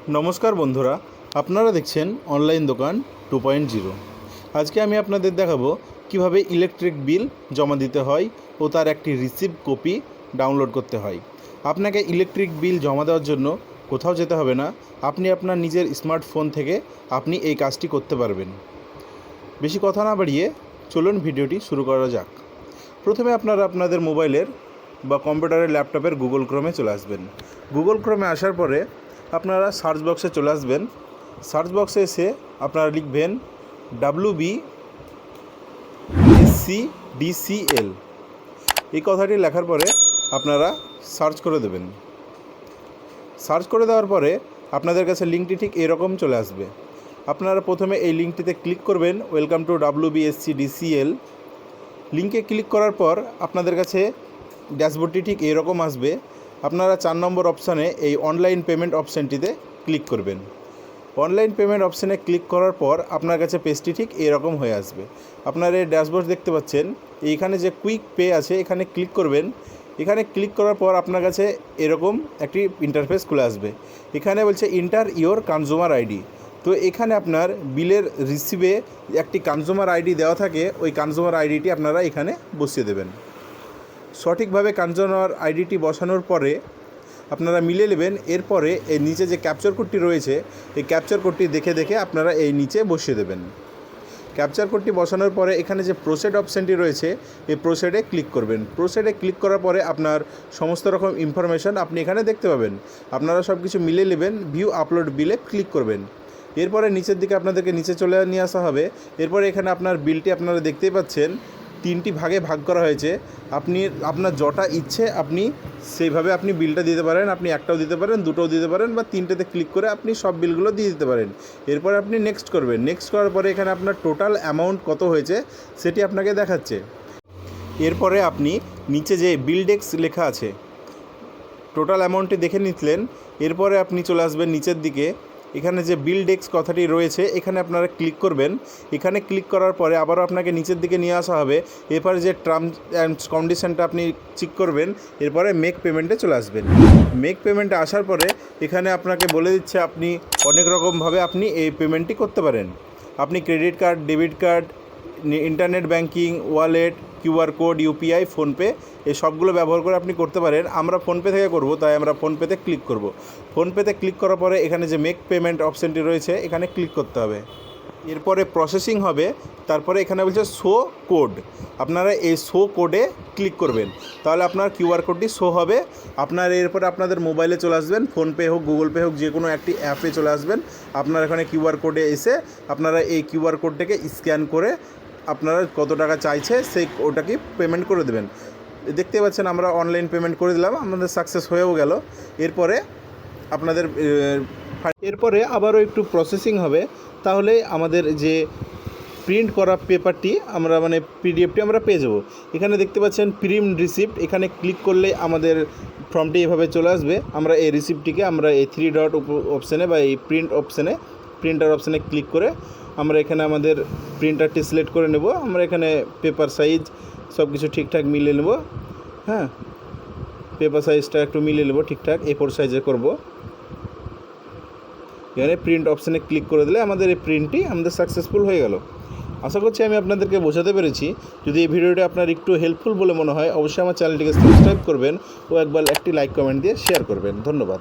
নমস্কার বন্ধুরা, আপনারা দেখছেন অনলাইন দোকান 2.0। আজকে আমি আপনাদের দেখাবো কিভাবে ইলেকট্রিক বিল জমা দিতে হয় ও তার একটি রিসিপ্ট কপি ডাউনলোড করতে হয়। আপনাকে ইলেকট্রিক বিল জমা দেওয়ার জন্য কোথাও যেতে হবে না, আপনি আপনার নিজের স্মার্টফোন থেকে আপনি এই কাজটি করতে পারবেন। বেশি কথা না বাড়িয়ে চলুন ভিডিওটি শুরু করা যাক। প্রথমে আপনারা আপনাদের মোবাইলের বা কম্পিউটারের ল্যাপটপের গুগল ক্রোমে চলে আসবেন। গুগল ক্রোমে আসার পরে আপনারা সার্চ বক্সে চলে আসবেন। সার্চ বক্সে এসে আপনারা লিখবেন WBSCDCL। এই কথাটি লেখার পরে আপনারা সার্চ করে দেবেন। সার্চ করে দেওয়ার পরে আপনাদের কাছে লিঙ্কটি ঠিক এরকম চলে আসবে। আপনারা প্রথমে এই লিঙ্কটিতে ক্লিক করবেন, ওয়েলকাম টু WBSCDCL। লিঙ্কে ক্লিক করার পর আপনাদের কাছে ড্যাশবোর্ডটি ঠিক এরকম আসবে। আপনারা 4 নম্বর অপশানে এই অনলাইন পেমেন্ট অপশানটিতে ক্লিক করবেন। অনলাইন পেমেন্ট অপশানে ক্লিক করার পর আপনার কাছে পেজটি ঠিক এরকম হয়ে আসবে। আপনারা এই ড্যাশবোর্ড দেখতে পাচ্ছেন, এইখানে যে কুইক পে আছে এখানে ক্লিক করবেন। এখানে ক্লিক করার পর আপনার কাছে এরকম একটি ইন্টারফেস খুলে আসবে। এখানে বলছে ইন্টার ইওর কনজিউমার আইডি। তো এখানে আপনার বিলের রিসিভে একটি কনজিউমার আইডি দেওয়া থাকে, ওই কনজিউমার আইডিটি আপনারা এখানে বসিয়ে দেবেন। সঠিকভাবে কনজিউমার আইডিটি বসানোর পরে আপনারা মিলিয়ে নেবেন। এরপরে এই নিচে যে ক্যাপচার কোডটি রয়েছে, এই ক্যাপচার কোডটি দেখে দেখে আপনারা এই নিচে বসিয়ে দেবেন। ক্যাপচার কোডটি বসানোর পরে এখানে যে প্রসেড অপশানটি রয়েছে, এই প্রসেডে ক্লিক করবেন। প্রসেডে ক্লিক করার পরে আপনার সমস্ত রকম ইনফরমেশান আপনি এখানে দেখতে পাবেন। আপনারা সব কিছু মিলিয়ে নেবেন, ভিউ আপলোড বিলে ক্লিক করবেন। এরপরে নিচের দিকে আপনাদেরকে নিচে চলে নিয়ে আসা হবে। এরপরে এখানে আপনার বিলটি আপনারা দেখতেই পাচ্ছেন 3টি ভাগে ভাগ করা হয়েছে। আপনি আপনার যটা ইচ্ছে আপনি সেইভাবে আপনি বিলটা দিতে পারেন। আপনি একটাও দিতে পারেন, দুটোও দিতে পারেন, বা 3টেতে ক্লিক করে আপনি সব বিলগুলো দিয়ে দিতে পারেন। এরপরে আপনি নেক্সট করবেন। নেক্সট করার পরে এখানে আপনার টোটাল অ্যামাউন্ট কত হয়েছে সেটি আপনাকে দেখাচ্ছে। এরপরে আপনি নিচে যে বিল ডেস্ক লেখা আছে, টোটাল অ্যামাউন্টটি দেখে নিলেন। এরপরে আপনি চলে আসবেন নিচের দিকে, এখানে যে বিল ডেস্ক কথাটি রয়েছে এখানে আপনারা ক্লিক করবেন। এখানে ক্লিক করার পরে আবারও আপনাকে নিচের দিকে নিয়ে আসা হবে। এরপরে যে টার্মস অ্যান্ড কন্ডিশনটা আপনি চেক করবেন। এরপরে মেক পেমেন্টে চলে আসবেন। মেক পেমেন্টে আসার পরে এখানে আপনাকে বলে দিচ্ছে আপনি অনেক রকমভাবে আপনি এই পেমেন্টটি করতে পারেন। আপনি credit card, debit card, internet banking, wallet, QR code, UPI, PhonePe, এই সবগুলো ব্যবহার করে আপনি করতে পারেন। আমরা ফোনপে থেকে করব, তাই আমরা ফোনপেতে ক্লিক করব। ফোনপেতে ক্লিক করার পরে এখানে যে মেক পেমেন্ট অপশানটি রয়েছে এখানে ক্লিক করতে হবে। এরপরে প্রসেসিং হবে। তারপরে এখানে বলছে শো কোড, আপনারা এই শো কোডে ক্লিক করবেন, তাহলে আপনার কিউআর কোডটি শো হবে। আপনার এরপরে আপনাদের মোবাইলে চলে আসবেন, ফোনপে হোক, গুগল পে হোক, যে কোনো একটি অ্যাপে চলে আসবেন। আপনারা এখানে কিউআর কোডে এসে আপনারা এই কিউআর কোডটাকে স্ক্যান করে আপনারা কত টাকা চাইছে সেই ওটাকে পেমেন্ট করে দেবেন। দেখতে পাচ্ছেন আমরা অনলাইন পেমেন্ট করে দিলাম, আমাদের সাকসেস হয়েও গেল। এরপরে আপনাদের এরপরে আবারও একটু প্রসেসিং হবে, তাহলে আমাদের যে প্রিন্ট করা পেপারটি আমরা পিডিএফটি আমরা পেয়ে যাব। এখানে দেখতে পাচ্ছেন প্রিন্ট রিসিপ্ট, এখানে ক্লিক করলে আমাদের ফর্মটি এভাবে চলে আসবে। আমরা এই রিসিপ্টটিকে আমরা এই 3 ডট অপশানে বা এই প্রিন্টার অপশানে ক্লিক করে আমরা এখানে আমাদের প্রিন্টারটি সিলেক্ট করে নেব। আমরা এখানে পেপার সাইজ সব কিছু ঠিকঠাক মিলিয়ে নেব। হ্যাঁ, পেপার সাইজটা একটু মিলিয়ে নেব ঠিকঠাক, A4 সাইজে করব। এখানে প্রিন্ট অপশানে ক্লিক করে দিলে আমাদের এই প্রিন্টটি আমাদের সাকসেসফুল হয়ে গেল। আশা করছি আমি আপনাদেরকে বোঝাতে পেরেছি। যদি এই ভিডিওটি আপনার একটু হেল্পফুল বলে মনে হয় অবশ্যই আমার চ্যানেলটিকে সাবস্ক্রাইব করবেন ও একবার একটি লাইক কমেন্ট দিয়ে শেয়ার করবেন। ধন্যবাদ।